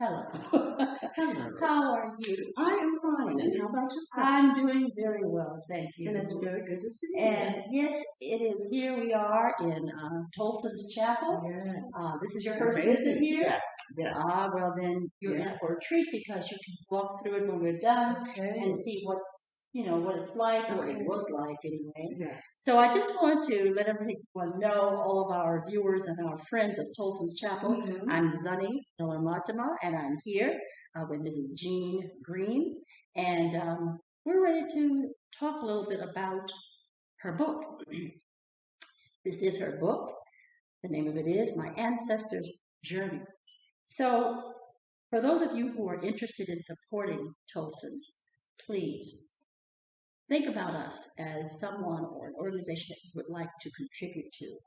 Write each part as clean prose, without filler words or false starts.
Hello. Hello. How are you? I am fine, and how about yourself? I'm doing very well, thank you. And it's very good to see you. And yes, it is. Here we are in Tolson's Chapel. Yes. This is your first visit here? Yes, yes. Well then you're in for a treat because you can walk through it when we're done and see what it's like, or what it was like anyway. Yes. So I just want to let everyone know, all of our viewers and our friends of Tolson's Chapel, I'm Zsun-nee Miller Matema, and I'm here with Mrs. Jean Greene, and we're ready to talk a little bit about her book. This is her book. The name of it is My Ancestors' Journey. So for those of you who are interested in supporting Tolson's, please think about us as someone or an organization that you would like to contribute to.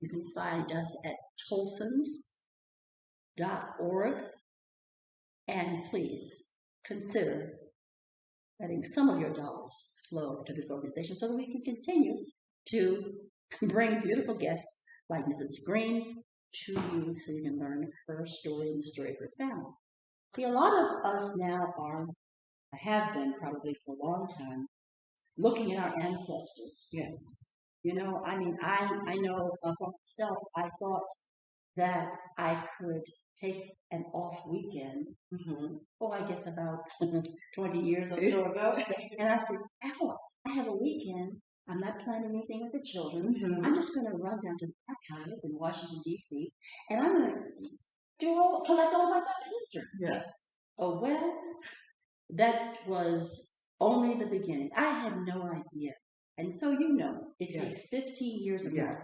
You can find us at tolsons.org, and please consider letting some of your dollars flow to this organization so that we can continue to bring beautiful guests like Mrs. Greene to you so you can learn her story and the story of her family. See, a lot of us now have been probably for a long time, looking at our ancestors. Yes. I know for myself, I thought that I could take an off weekend, I guess about 20 years or so ago, and I said, I have a weekend. I'm not planning anything with the children. I'm just going to run down to the archives in Washington, D.C., and I'm going to collect all my family history. Yes. Oh, well, that was only the beginning. I had no idea. And so it takes 15 years of work.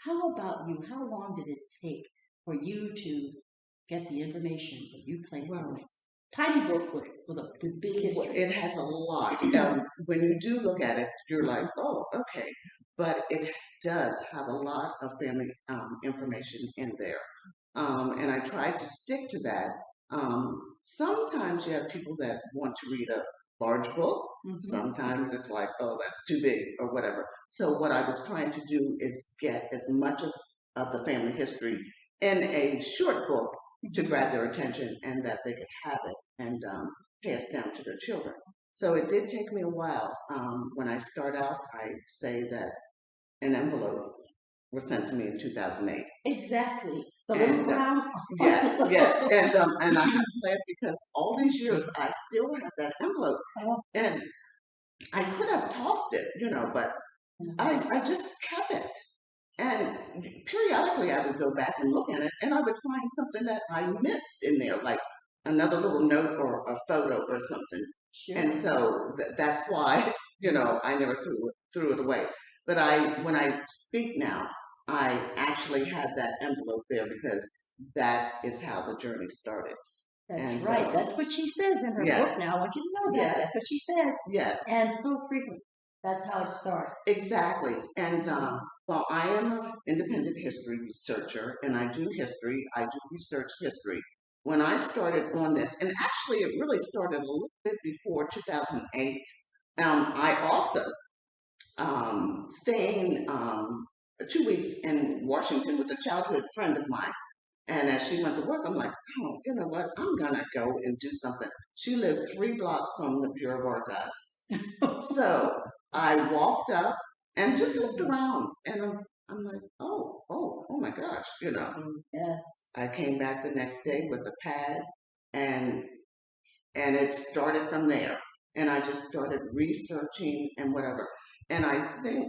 How about you? How long did it take for you to get the information that you placed in this tiny book with a big history? It has a lot. When you do look at it, you're like, oh, okay. But it does have a lot of family information in there. And I tried to stick to that. Sometimes you have people that want to read a large book. Sometimes it's like, oh, that's too big or whatever. So what I was trying to do is get as much of the family history in a short book to grab their attention and that they could have it and pass down to their children. So it did take me a while. When I start out, I say that an envelope was sent to me in 2008. Exactly. The little brown. Yes. And I have to laugh because all these years I still have that envelope, and I could have tossed it, but I just kept it. And periodically I would go back and look at it, and I would find something that I missed in there, like another little note or a photo or something. Sure. And so that's why, I never threw it away. But when I speak now, I actually have that envelope there because that is how the journey started. That's right. That's what she says in her book now. I want you to know that. That's what she says. Yes. And so frequently. That's how it starts. Exactly. And I am an independent history researcher, and I do history. I do research history. When I started on this, and actually it really started a little bit before 2008, I also staying 2 weeks in Washington with a childhood friend of mine. And as she went to work, I'm like, oh, you know what? I'm going to go and do something. She lived 3 blocks from the Bureau of Archives. So I walked up and just looked around, and I'm like, oh my gosh, Yes. I came back the next day with a pad, and it started from there. And I just started researching and whatever. And I think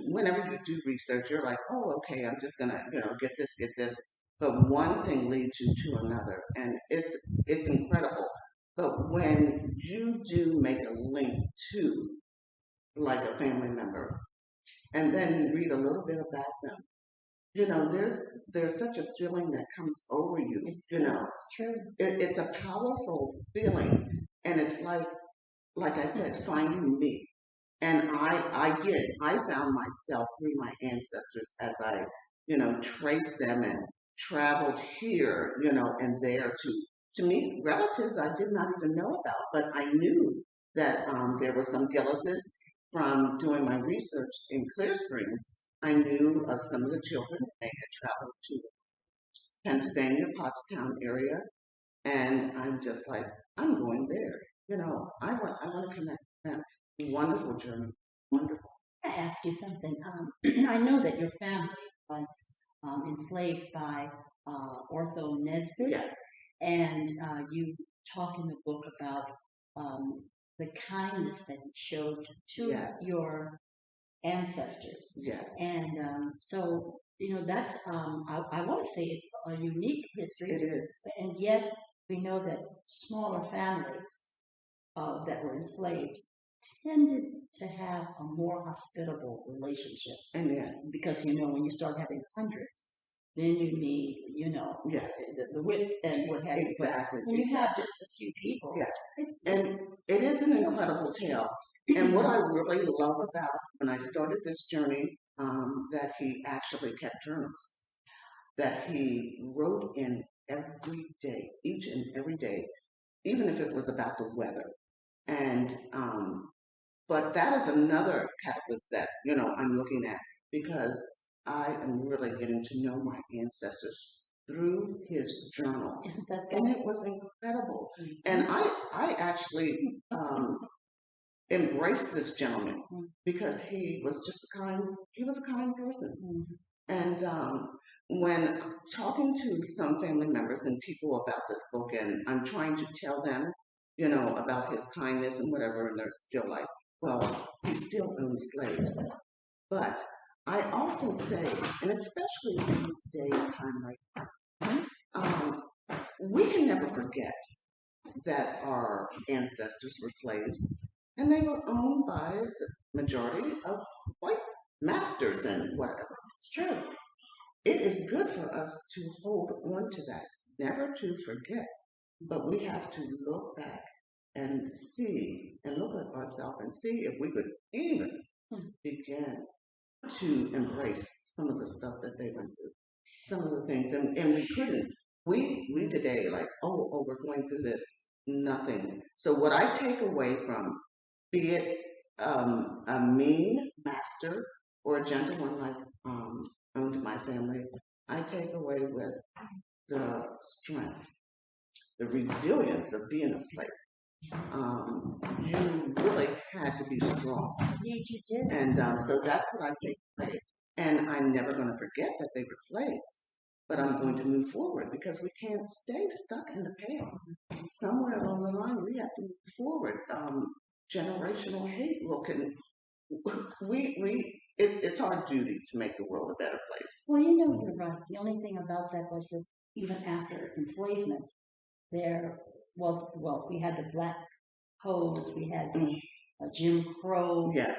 whenever you do research, you're like, oh, okay, I'm just gonna, get this. But one thing leads you to another, and it's incredible. But when you do make a link to like a family member, and then you read a little bit about them, there's such a feeling that comes over you. It's true. It's a powerful feeling, and it's like I said, finding me. And I did. I found myself through my ancestors as I, traced them and traveled here, and there to meet relatives I did not even know about. But I knew that there were some Gillises from doing my research in Clear Springs. I knew of some of the children. They had traveled to Pennsylvania, Pottstown area. And I'm just like, I'm going there. I want to connect with them. Wonderful journey. Wonderful. I ask you something. I know that your family was enslaved by Otho Nesbitt, Yes. and you talk in the book about the kindness that he showed to Yes. your ancestors. Yes. And so, that's, I want to say it's a unique history. It is. And yet we know that smaller families that were enslaved tended to have a more hospitable relationship. And yes. Because, when you start having hundreds, then you need, yes, the whip and what have you. Exactly. When you have just a few people. Yes. And it is an incredible tale. And what I really love about when I started this journey, that he actually kept journals, that he wrote in every day, each and every day, even if it was about the weather. And but that is another catalyst that I'm looking at, because I am really getting to know my ancestors through his journal. Isn't that so? And it was incredible. And I actually embraced this gentleman because he was a kind person. And when talking to some family members and people about this book, and I'm trying to tell them, about his kindness and whatever, and they're still like, well, he still owned slaves. But I often say, and especially in this day and time right now, we can never forget that our ancestors were slaves, and they were owned by the majority of white masters and whatever. It's true. It is good for us to hold on to that, never to forget, but we have to look back and see and look at ourselves and see if we could even begin to embrace some of the stuff that they went through, some of the things, and we couldn't. We today, like, oh, we're going through this, nothing. So what I take away from, be it a mean master or a gentle one like owned my family, I take away with the strength, the resilience of being a slave. You really had to be strong. Indeed, you did. And so that's what I take away. And I'm never going to forget that they were slaves, but I'm going to move forward, because we can't stay stuck in the past. Somewhere along the line, we have to move forward. Generational hate it's our duty to make the world a better place. Well, you're right. The only thing about that was that even after enslavement, there was, we had the black codes, we had Jim Crow. Yes.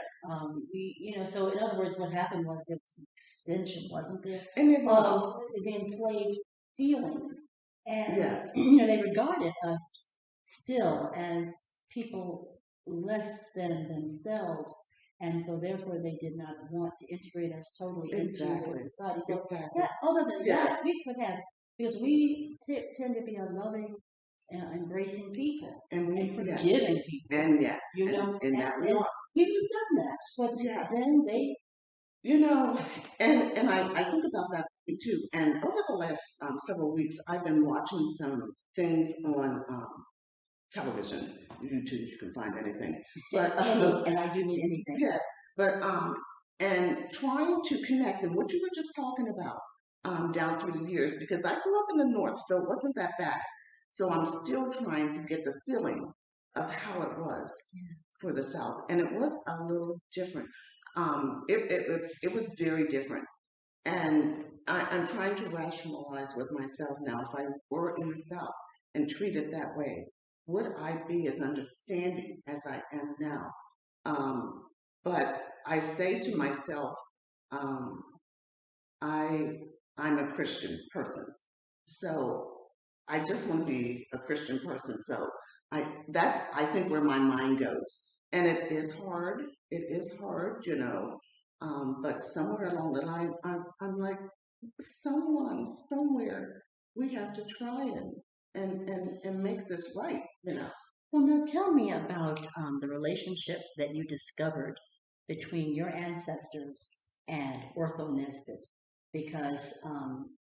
So in other words, what happened was there was an extension, wasn't there, and it was. of the enslaved feeling. And, yes. They regarded us still as people less than themselves. And so therefore they did not want to integrate us totally into the society. So other than that, we could have, because we tend to be a loving, embracing people and forgiving people. And yes, and that we are. We've done that. But then they, and I think about that too. And over the last several weeks, I've been watching some things on television, YouTube. You can find anything. But and I do mean anything. Yes, but and trying to connect, and what you were just talking about down through the years, because I grew up in the North, so it wasn't that bad. So I'm still trying to get the feeling of how it was for the South, and it was a little different. It was very different, and I'm trying to rationalize with myself now. If I were in the South and treated that way, would I be as understanding as I am now? But I say to myself, I'm a Christian person, so I just want to be a Christian person. So I think where my mind goes, and it is hard. It is hard, but somewhere along the line, I'm like, someone somewhere, we have to try and make this right. Well, now tell me about the relationship that you discovered between your ancestors and Otho Nesbitt, because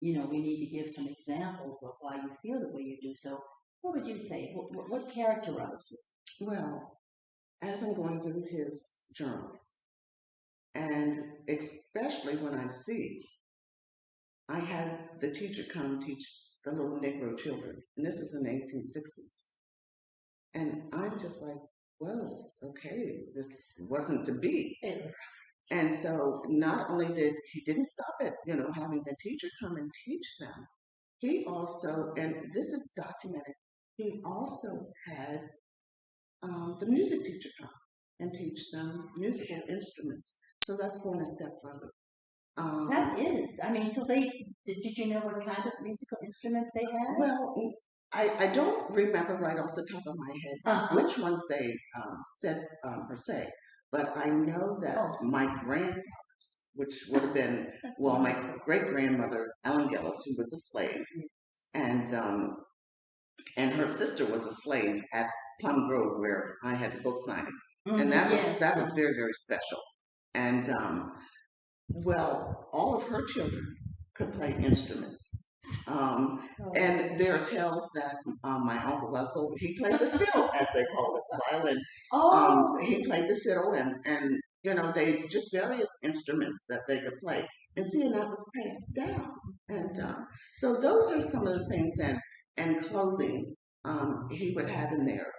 we need to give some examples of why you feel the way you do. So What would you say? What characterized it? Well, as I'm going through his journals, and especially when I see, I had the teacher come teach the little Negro children, and this is in the 1860s. And I'm just like, well, okay, this wasn't to be. Yeah. And so not only didn't stop at, having the teacher come and teach them, he also, and this is documented, he also had the music teacher come and teach them musical instruments. So that's going a step further. That is. I mean, so did you know what kind of musical instruments they had? Well, I don't remember right off the top of my head which ones they said per se, but I know that my grandfathers, which would have been, well, my great grandmother, Ellen Gillis, who was a slave, and her sister was a slave at Plum Grove where I had the book signing. And that was very, very special. And well, all of her children could play instruments. And there are tales that my Uncle Russell, he played the fiddle, as they call it, the violin. He played the fiddle and they just various instruments that they could play. And seeing that was passed down. And so those are some of the things, and clothing he would have in there.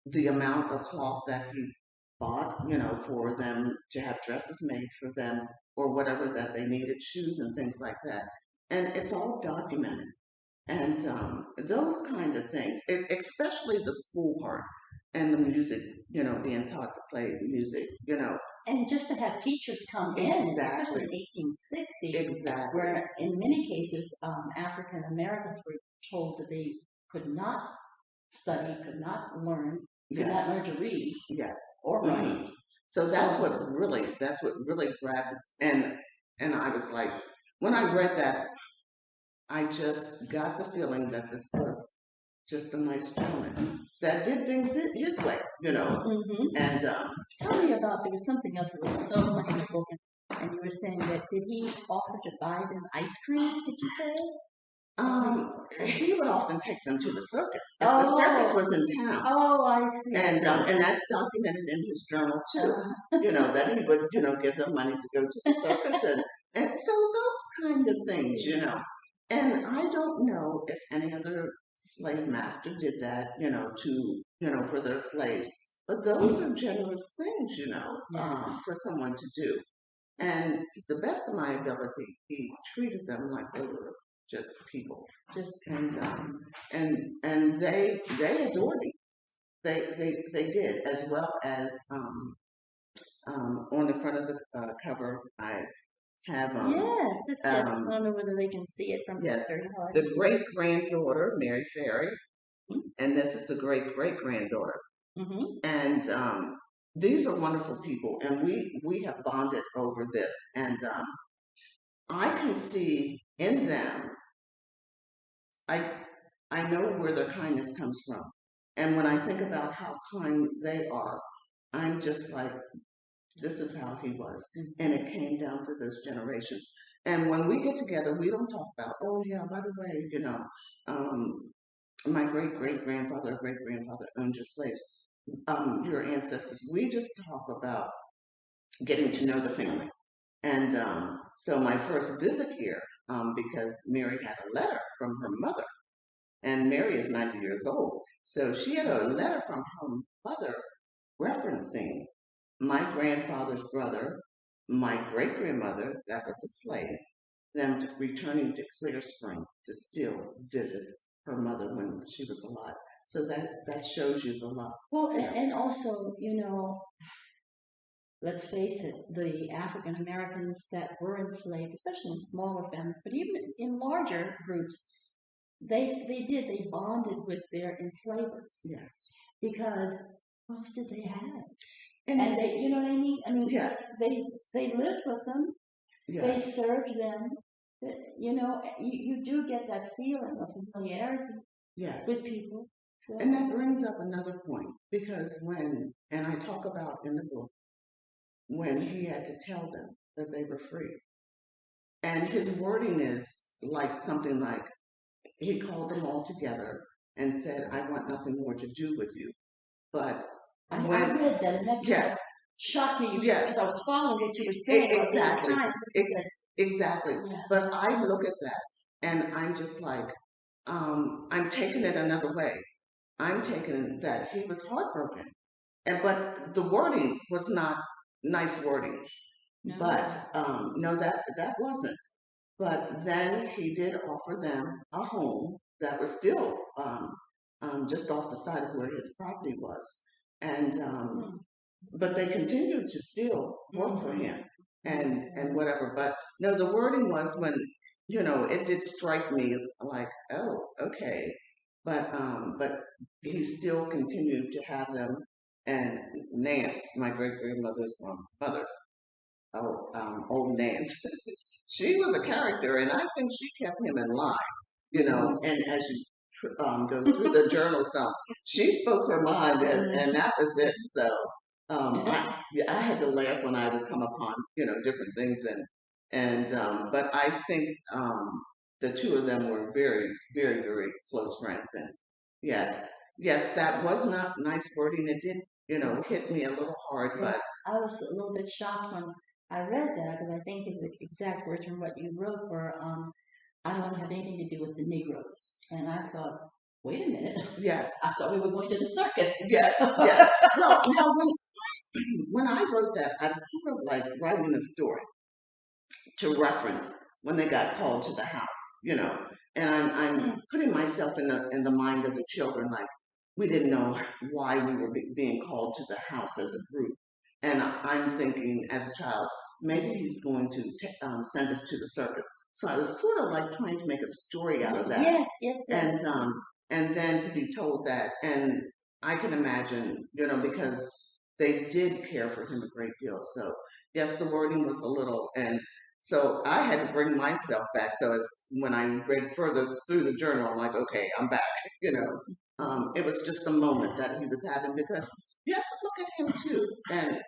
The amount of cloth that he bought, for them to have dresses made for them or whatever that they needed, shoes and things like that. And it's all documented. And those kind of things, especially the school part and the music, being taught to play music, And just to have teachers come in, especially in the 1860s, exactly, where in many cases African Americans were told that they could not study, could not learn, could not learn to read, or write. So that's what really grabbed, and I was like, when I read that, I just got the feeling that this was just a nice gentleman that did things his way, And tell me about, there was something else that was so funny in the book, and you were saying that, did he offer to buy them ice cream? Did you say? He would often take them to the circus. If the circus was in town. Oh, I see. And that's documented in his journal too. That he would, give them money to go to the circus and so those kind of things, And I don't know if any other slave master did that, for their slaves. But those are generous things, for someone to do. And to the best of my ability, he treated them like they were just people. And they adored him. They did, as well as on the front of the cover, I have yes, I don't know whether they can see it from the great granddaughter Mary Ferry, and this is a great great granddaughter, and these are wonderful people, and we have bonded over this, and I can see in them. I know where their kindness comes from. And when I think about how kind they are, I'm just like, this is how he was. And it came down to those generations. And when we get together, we don't talk about, oh yeah, by the way, my great great grandfather, great grandfather owned your slaves, your ancestors. We just talk about getting to know the family. And so my first visit here, because Mary had a letter from her mother, and Mary is 90 years old. So she had a letter from her mother referencing my grandfather's brother, my great grandmother, that was a slave, them returning to Clear Spring to still visit her mother when she was alive. So that shows you the love. Well, and also, let's face it, the African Americans that were enslaved, especially in smaller families, but even in larger groups, they bonded with their enslavers. Yes. Because what else did they have? And they, you know what I mean? I mean, yes, they lived with them. Yes. They served them. You do get that feeling of familiarity. Yes. With people. So. And that brings up another point, because and I talk about in the book, when he had to tell them that they were free. And his wording is like something like, he called them all together and said, "I want nothing more to do with you." But I when read that, and that kind yes, of shocked me yes, because I was following what you were saying about being exactly, kind. exactly. Yeah. But I look at that and I'm just like, I'm taking it another way. I'm taking that he was heartbroken, and but the wording was not nice wording. No. But no, that wasn't. But then he did offer them a home that was still just off the side of where his property was, and but they continued to still work for him and whatever. But no, the wording was when it did strike me like, oh, okay, but he still continued to have them. And Nance, my great grandmother's mother, old Nance, she was a character, and I think she kept him in line. And as you go through the journal some, she spoke her mind, and that was it. So I had to laugh when I would come upon different things, but I think the two of them were very, very, very close friends. And yes, yes, that was not nice wording. It did hit me a little hard, Yeah, but I was a little bit shocked when I read that because I think is the exact words from what you wrote were, I don't want to have anything to do with the Negroes. And I thought, wait a minute, yes, I thought we were going to the circus. yes, yes. Well, now when I wrote that, I was sort of like writing a story to reference when they got called to the house. And I'm putting myself in the mind of the children, like we didn't know why we were being called to the house as a group, and I'm thinking as a child, maybe he's going to send us to the circus. So I was sort of like trying to make a story out of that. Yes, yes, yes. And then to be told that, and I can imagine, because they did care for him a great deal. So yes, the wording was a little, and so I had to bring myself back. So as when I read further through the journal, I'm like, okay, I'm back. It was just a moment that he was having, because you have to look at him too. And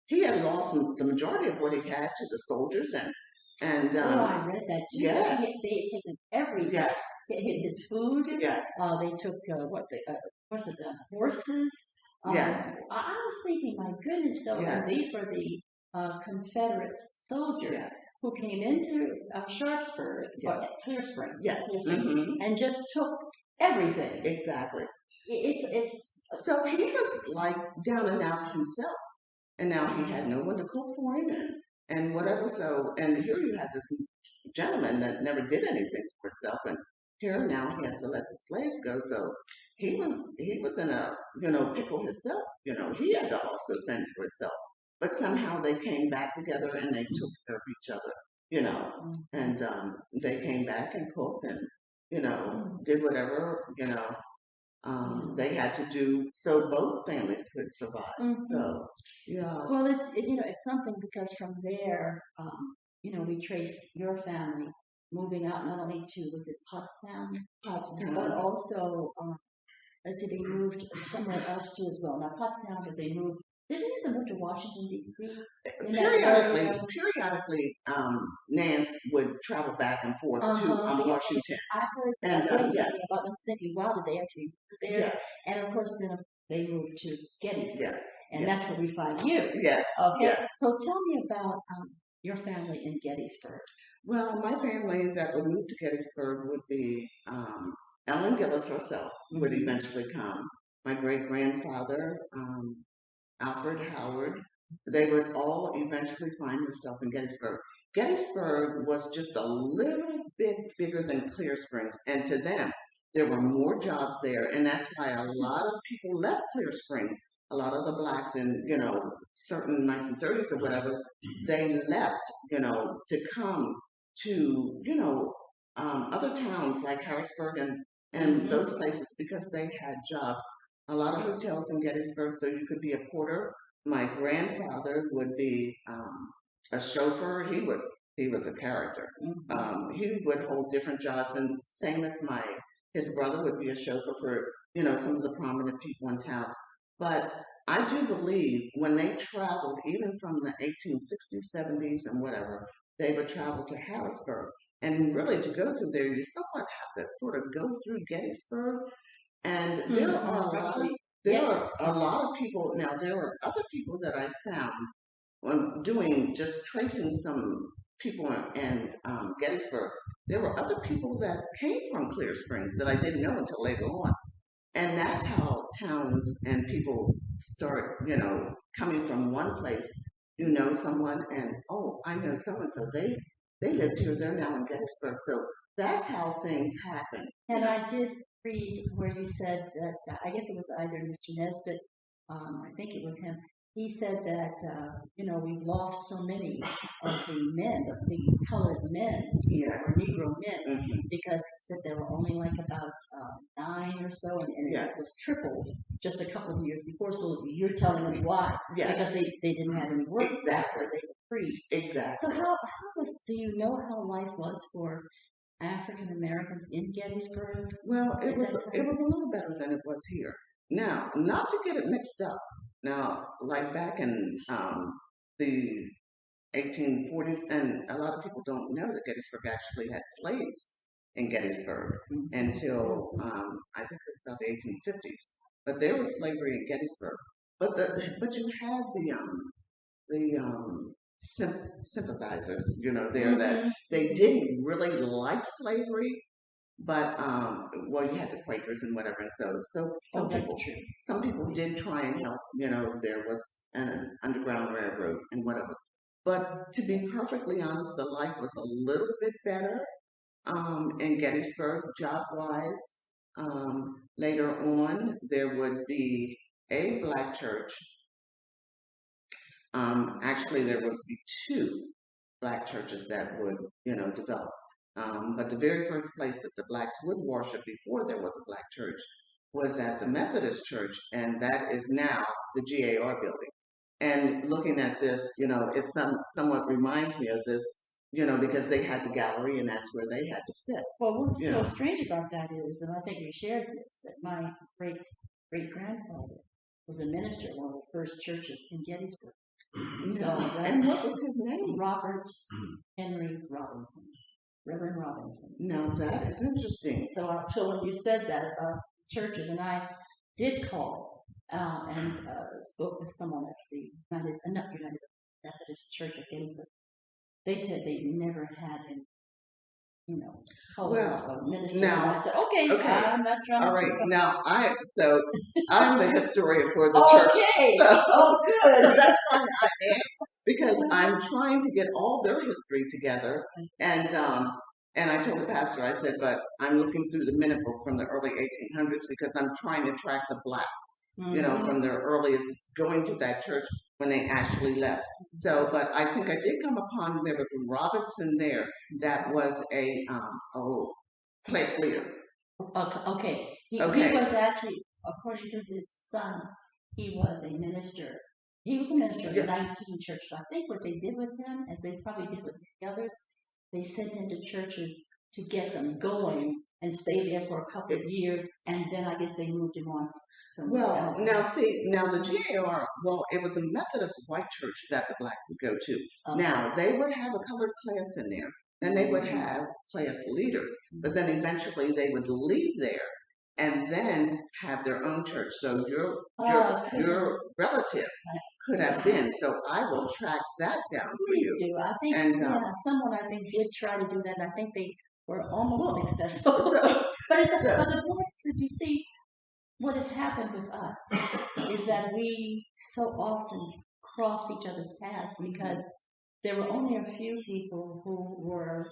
he had lost the majority of what he had to the soldiers, and I read that too. yes, They had taken everything. yes, His food. yes, They took horses. yes, I was thinking, my goodness. So yes, these were the Confederate soldiers yes, who came into Sharpsburg or yes, Clear Spring, yes, Clear Spring, and just took everything. exactly. It's So he was like down and out himself, and now he had no one to cook for him, and whatever. So, and here you have this gentleman that never did anything for himself, and here now he has to let the slaves go. So he was in a pickle himself. He had to also fend for himself, but somehow they came back together and they took care of each other. And they came back and cooked and did whatever they had to do so both families could survive. So yeah. Well, it's something because from there, we trace your family moving out not only to, was it Pottstown, but Pottstown. also let's see, they moved somewhere else too as well. Not Pottstown, but they moved. Didn't they move to Washington D.C. Periodically, Nance would travel back and forth to Because Washington. I heard And yes, about them thinking, wow, did they actually move there? yes, And of course, then they moved to Gettysburg, yes, and yes, that's where we find you. yes, Okay, yes. so tell me about your family in Gettysburg. Well, my family that would move to Gettysburg would be Ellen Gillis herself would eventually come. My great grandfather, Alfred Howard, they would all eventually find themselves in Gettysburg. Gettysburg was just a little bit bigger than Clear Springs, and to them, there were more jobs there, and that's why a lot of people left Clear Springs. A lot of the blacks in, certain 1930s or whatever, they left, to come to, other towns like Harrisburg and those places because they had jobs. A lot of hotels in Gettysburg, so you could be a porter. My grandfather would be a chauffeur. He was a character. He would hold different jobs, and same as his brother would be a chauffeur for some of the prominent people in town. But I do believe when they traveled, even from the 1860s, 70s, and whatever, they would travel to Harrisburg. And really, to go through there, you somewhat have to sort of go through Gettysburg. And there are a lot of people. Now, there are other people that I found when doing just tracing some people in Gettysburg. There were other people that came from Clear Springs that I didn't know until later on. And that's how towns and people start, coming from one place. You know someone, and oh, I know so and so. They lived here. They're now in Gettysburg. So that's how things happen. And I did read where you said that, I guess it was either Mr. Nesbitt, I think it was him. He said that, we've lost so many of the men, the colored men, Yes. Negro men, because he said there were only like about 9 or so, and it was tripled just a couple of years before. So you're telling us why? Yes. Because they didn't have any work. Exactly. They were free. Exactly. So do you know how life was for African Americans in Gettysburg? Well, it was a little better than it was here. Now, not to get it mixed up. Now, like back in the 1840s, and a lot of people don't know that Gettysburg actually had slaves in Gettysburg until I think it was about the 1850s. But there was slavery in Gettysburg. But you had the sympathizers, there that they didn't really like slavery, but you had the Quakers and whatever, and so some people did try and help. There was an underground railroad and whatever. But to be perfectly honest, the life was a little bit better in Gettysburg, job-wise. Later on, there would be a black church. Actually, there would be 2 black churches that would, develop. But the very first place that the blacks would worship before there was a black church was at the Methodist Church, and that is now the GAR building. And looking at this, it somewhat reminds me of this, because they had the gallery, and that's where they had to sit. Well, what's so strange about that is, and I think you shared this, that my great-great-grandfather was a minister at one of the first churches in Gettysburg. So and what was his name? Robert Henry Robinson, Reverend Robinson. Now that is interesting. So when you said that about churches, and I did call and spoke with someone at the United Methodist Church of Gettysburg. They said they never had any, color ministers. Now, I said, okay, I'm not trying. All right, now I'm the historian for the church. Okay. So, good. So that's why I asked, because I'm trying to get all their history together, and I told the pastor, I said, but I'm looking through the minute book from the early 1800s because I'm trying to track the blacks, from their earliest going to that church when they actually left. So, but I think I did come upon, there was a Robinson there that was a class leader. Okay. He was actually, according to his son, he was a minister. He was a minister of 19 churches. I think what they did with him, as they probably did with the others, they sent him to churches to get them going and stay there for a couple of years, and then I guess they moved him on. Now the GAR, it was a Methodist white church that the blacks would go to. Now, they would have a colored class in there. Then they would have class leaders, but then eventually they would leave there and then have their own church. So your relative could have been. So I will track that down for you. Please do. I think someone did try to do that, and I think they were almost successful. But the point is that you see, what has happened with us is that we so often cross each other's paths because there were only a few people who were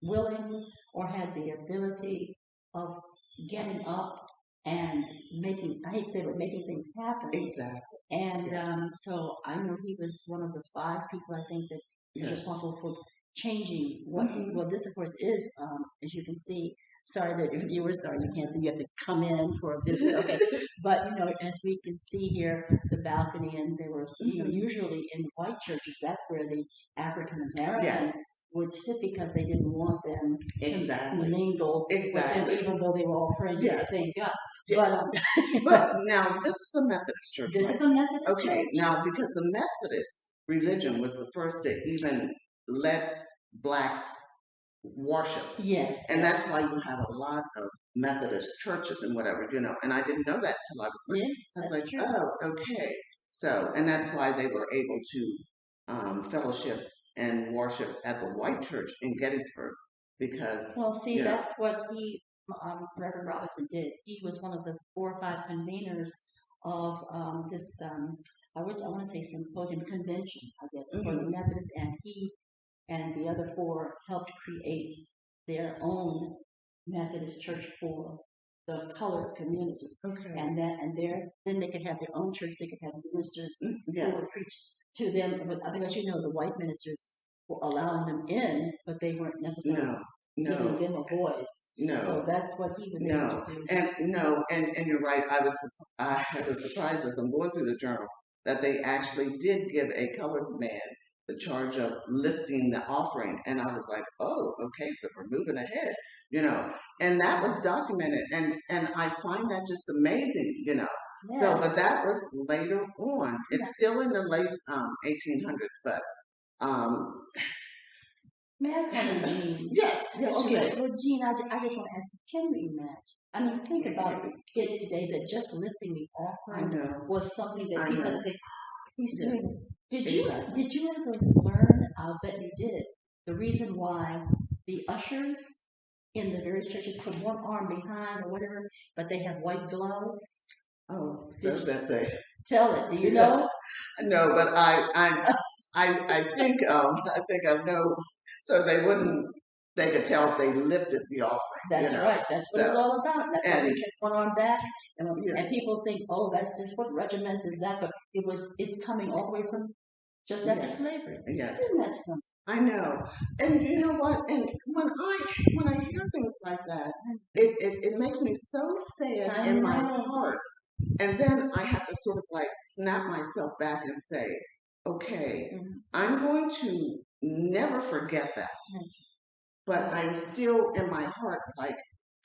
willing or had the ability of getting up and making, I hate to say it, but making things happen. Exactly. And so I know he was one of the 5 people, I think, that is responsible for changing what, well, this of course is, as you can see, sorry that your viewers, you can't see, you have to come in for a visit, okay. But, as we can see here, the balcony, and there were, usually in white churches, that's where the African Americans would sit because they didn't want them to mingle with them, even though they were all praying to the same God. But now, this is a Methodist church. This is a Methodist church? Okay, now, because the Methodist religion was the first to even let blacks worship. Yes. And that's why you have a lot of Methodist churches and whatever, and I didn't know that till Yes, I was that's like, true. oh, okay. So, and that's why they were able to fellowship and worship at the white church in Gettysburg because, Well, see, that's what Reverend Robinson did. He was one of the 4 or 5 conveners of this, I want to say symposium convention, I guess, for the Methodists, and he and the other 4 helped create their own Methodist church for the colored community. Okay. And then they could have their own church. They could have ministers Yes. who would preach to them. Because the white ministers were allowing them in, but they weren't necessarily giving them a voice. No. So that's what he was able to do. And you're right. I was surprised as I'm going through the journal that they actually did give a colored man the charge of lifting the offering, and I was like, oh, okay, so we're moving ahead, and that was documented, and I find that just amazing, Yes. So, but that was later on. It's still in the late 1800s, but may I call you Jean? Yes, Okay, you may. well, Jean, I just want to ask you, can we imagine? I mean, think about it today that just lifting the offering was something that people had to say, he's doing it. Did you ever learn, I'll bet you did, the reason why the ushers in the various churches put one arm behind or whatever, but they have white gloves? Oh, so that they tell it. Do you know? No, but I think I know. So they could tell if they lifted the offering. That's right. That's what it's all about. That's why they kept one arm back, and people think, oh, that's just what regiment is that, but it's coming all the way from just after slavery. Yes. Isn't that something? I know. And you know what? And when I hear things like that, it makes me so sad in my heart. And then I have to sort of like snap myself back and say, okay, I'm going to never forget that. But I'm still in my heart like,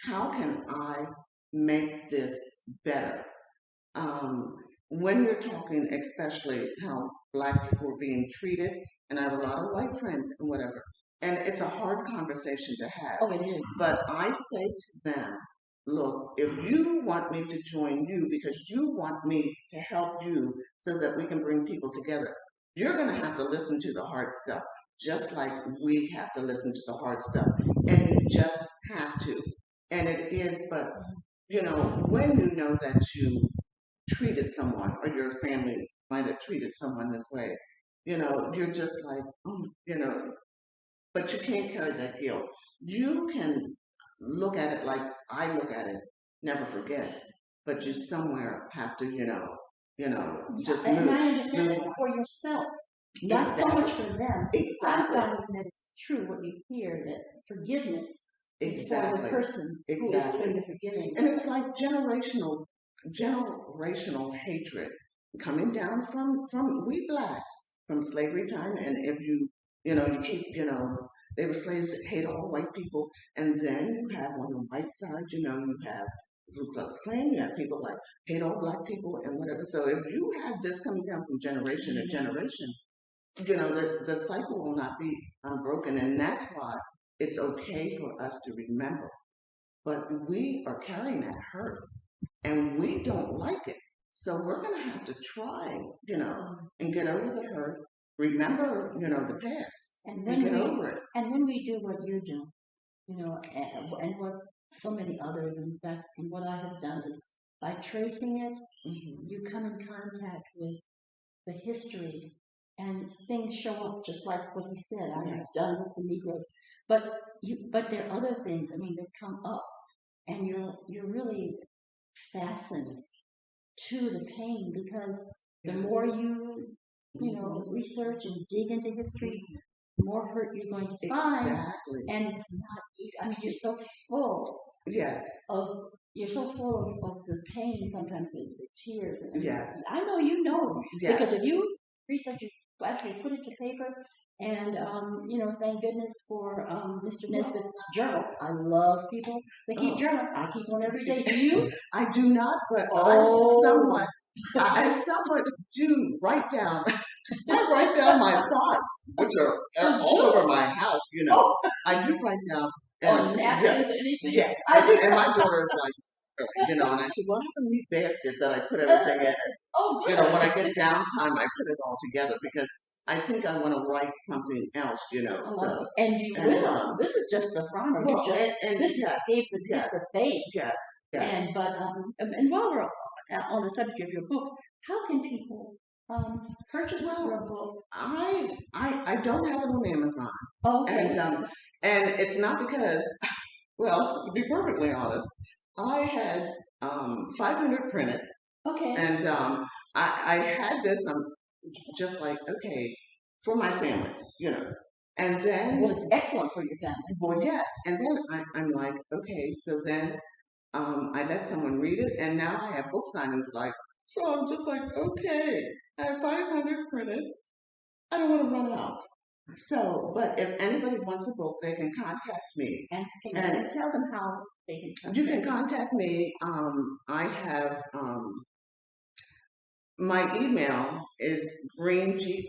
how can I make this better? When you're talking, especially how Black people are being treated, and I have a lot of white friends and whatever, and it's a hard conversation to have. Oh, it is. But I say to them, look, if you want me to join you because you want me to help you so that we can bring people together, you're going to have to listen to the hard stuff, just like we have to listen to the hard stuff. And you just have to. And it is, but, when you know that you treated someone or your family might have treated someone this way, you're just like, but you can't carry that guilt. You can look at it like I look at it, never forget, but you somewhere have to, just and move. I understand that for yourself, not so much for them. Exactly. I find that it's true what you hear, that forgiveness is for the person who is doing the forgiving. And it's like generational hatred coming down from we Blacks from slavery time. And if you keep, they were slaves that hate all white people. And then you have on the white side, you have Ku Klux Klan, you have people like hate all Black people and whatever. So if you have this coming down from generation to generation, the cycle will not be unbroken. And that's why it's okay for us to remember. But we are carrying that hurt and we don't like it. So we're going to have to try, and get over the hurt, remember, the past, and get over it. And when we do what you're doing, and what so many others, in fact, and what I have done is by tracing it, you come in contact with the history and things show up just like what he said. I'm done with the Negroes. But there are other things, that come up and you're really fastened to the pain because the more you research and dig into history, the more hurt you're going to find. Exactly. And it's not easy. You're so full. Yes. You're so full of the pain, sometimes the tears. Yes. I know you know. Yes. Because if you research, you actually put it to paper. And, thank goodness for Mr. Nesbitt's journal. I love people that keep journals. I keep one every day. Do you? I do not, but I somewhat do write down I write down my thoughts, which are all over my house, you know. Oh, I do write down. or napkins, anything? Yes. I do. And my daughter is like, really, you know, and I said, well, I have a neat basket that I put everything in. Oh, good. You know, when I get downtime, I put it all together because I think I want to write something else, you know. So, and you will. This is just the primer. Well, This yes, gave the face. yes, yes. And while we're on the subject of your book, how can people purchase your book? I don't have it on Amazon. Oh, okay. And it's not because, well, to be perfectly honest, I had 500 printed. Okay. And I had this, just like, okay, for my family, you know. And then, well, it's excellent for your family. Well, yes. And then I'm like, okay, so then I let someone read it, and now I have book signings. Like, so I'm just like, okay, I have 500 printed. I don't want to run out. So, but if anybody wants a book, they can contact me. And tell them how they can contact you. Can contact me. I have my email is Green Green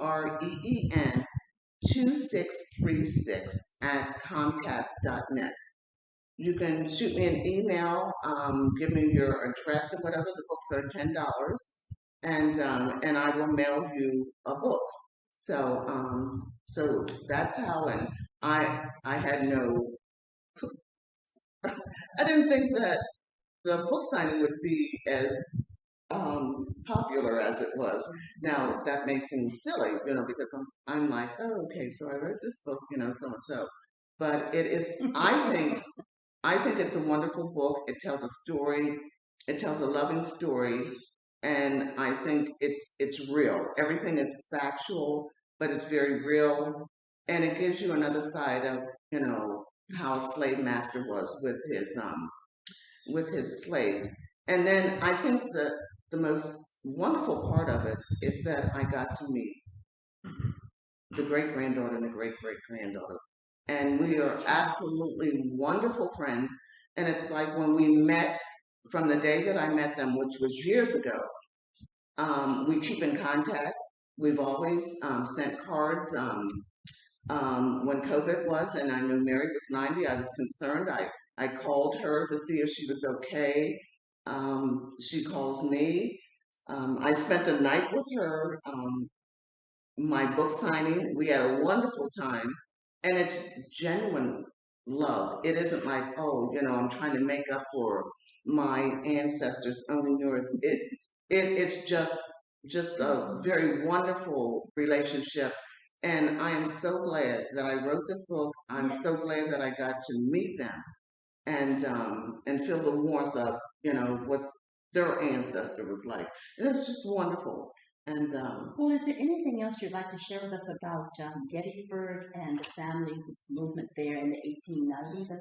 2636 at Comcast.net. You can shoot me an email, give me your address and whatever. The books are $10, and I will mail you a book. So so that's how. And I had no. I didn't think that the book signing would be as popular as it was. Now that may seem silly, you know, because I'm like, oh, okay, so I read this book, you know, so and so, but it is. I think it's a wonderful book. It tells a story. It tells a loving story, and I think it's real. Everything is factual, but it's very real, and it gives you another side of, you know, how a slave master was with his slaves. And then I think the most wonderful part of it is that I got to meet the great granddaughter and the great great granddaughter. And we are absolutely wonderful friends. And it's like when we met, from the day that I met them, which was years ago, we keep in contact. We've always sent cards. When COVID was, and I knew Mary was 90, I was concerned. I called her to see if she was okay. She calls me. I spent the night with her. My book signing. We had a wonderful time, and it's genuine love. It isn't like, oh, you know, I'm trying to make up for my ancestors owning yours. It's just a very wonderful relationship, and I am so glad that I wrote this book. I'm so glad that I got to meet them and feel the warmth of, you know, what their ancestor was like. It was just wonderful. And well, is there anything else you'd like to share with us about Gettysburg and the family's movement there in the 1890s?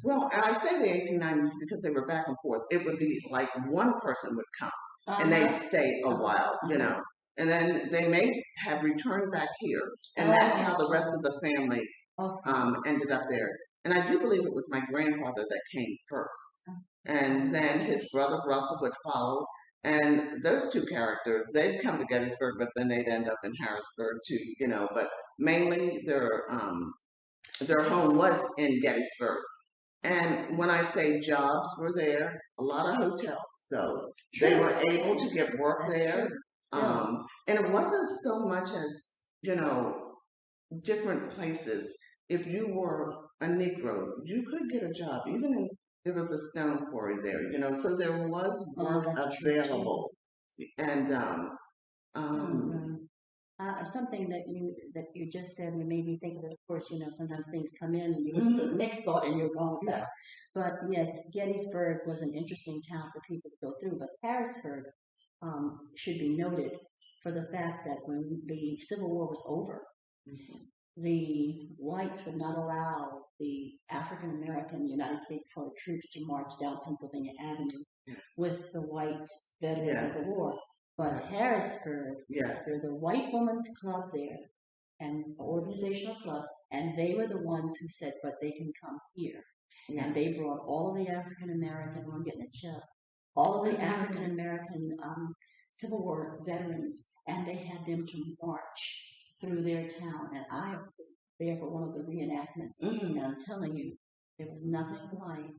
Well, I say the 1890s because they were back and forth. It would be like one person would come and they'd stay a while, you know, and then they may have returned back here, and that's how the rest of the family ended up there. And I do believe it was my grandfather that came first, and then his brother Russell would follow. And those two characters, they'd come to Gettysburg, but then they'd end up in Harrisburg too, you know. But mainly their home was in Gettysburg. And when I say jobs were there, a lot of hotels. So they were able to get work there. And it wasn't so much as, you know, different places. If you were a Negro, you could get a job, even if there was a stone quarry there, you know, so there was work available. And something that you just said, and it made me think of it. Of course, you know, sometimes things come in and you listen to the next thought and you're gone with that. But yes, Gettysburg was an interesting town for people to go through. But Harrisburg should be noted for the fact that when the Civil War was over, the whites would not allow the African American United States colored troops to march down Pennsylvania Avenue with the white veterans of the war. But Harrisburg, there's a white women's club there, and an organizational club, and they were the ones who said, but they can come here. And they brought all the African American, I'm getting a chill, all of the African American Civil War veterans, and they had them to march through their town. And I was there for one of the reenactments, and I'm telling you, there was nothing like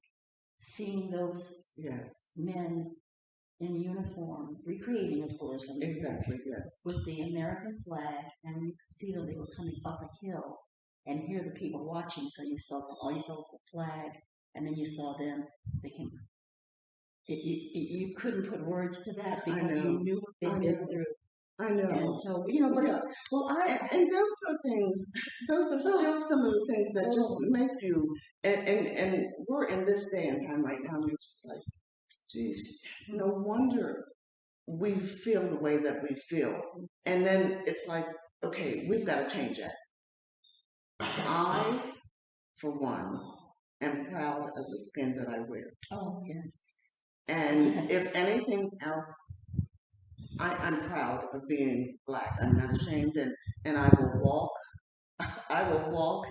seeing those men in uniform, recreating, of course, exactly, with the American flag, and you could see them, they were coming up a hill, and here the people watching, so you saw them, all you saw was the flag, and then you saw them as they came. You couldn't put words to that because you knew what they'd been through. I know. And so, you know, but and those are things, those are still some of the things that just make you, and we're in this day and time right now, and you're just like, geez, no wonder we feel the way that we feel. And then it's like, okay, we've got to change that. I, for one, am proud of the skin that I wear. Oh, yes. And if anything else, I'm proud of being Black. I'm not ashamed, and I will walk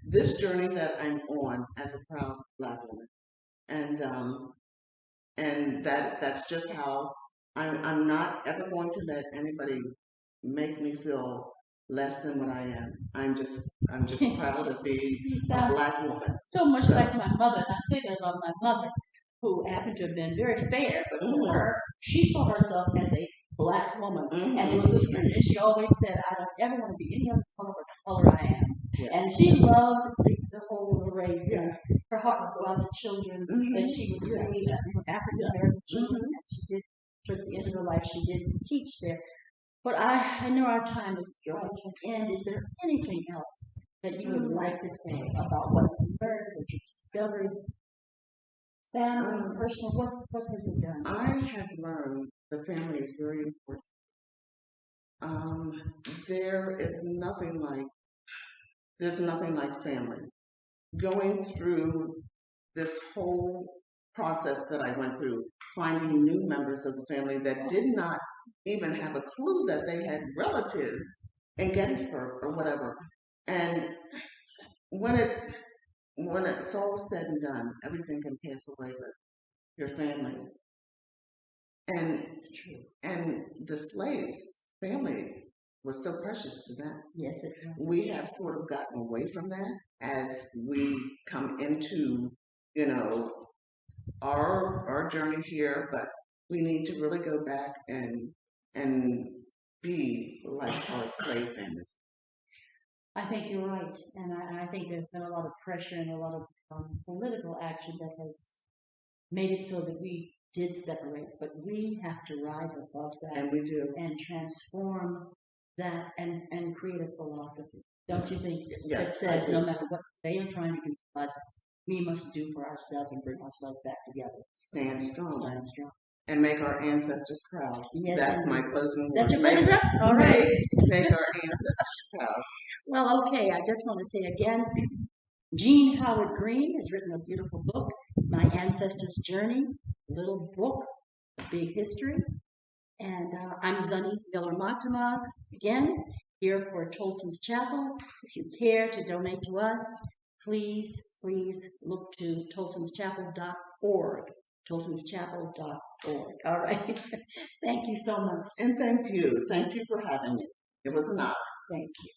this journey that I'm on as a proud Black woman. And that's just how I'm not ever going to let anybody make me feel less than what I am. I'm just proud of being a Black woman. So much like my mother. And I say that about my mother, who happened to have been very fair, but to her, she saw herself as a Black woman. And it was a story, and she always said, I don't ever want to be any other color I am. And she loved the whole race. And her heart would go out to children that she would see, African American children. And she did, towards the end of her life, she did teach there. But I know our time is drawing to an end. Is there anything else that you would like to say about what you learned, what you discovered? Family, personal, what has it done? I have learned the family is very important. There's nothing like family. Going through this whole process that I went through, finding new members of the family that did not even have a clue that they had relatives in Gettysburg or whatever. And when it's all said and done, everything can pass away but your family. And it's true. And the slaves' family was so precious to them. Yes, it was. We have sort of gotten away from that as we come into, our journey here, but we need to really go back and be like our slave families. I think you're right, and I think there's been a lot of pressure and a lot of political action that has made it so that we did separate, but we have to rise above that, and we do, and transform that and create a philosophy. Don't you think that says no matter what they are trying to do for us, we must do for ourselves and bring ourselves back together. Stand strong. Stand strong. And make our ancestors proud. Yes, that's my closing word. That's your closing word? All right. Make our ancestors proud. Well, okay, I just want to say again, Jean Howard Greene has written a beautiful book, My Ancestors' Journey, little book, big history. And I'm Zsun-nee Miller Matema, again, here for Tolson's Chapel. If you care to donate to us, please look to tolsonschapel.org, tolsonschapel.org. All right. Thank you so much. And thank you. Thank you for having me. It was an honor. Thank you.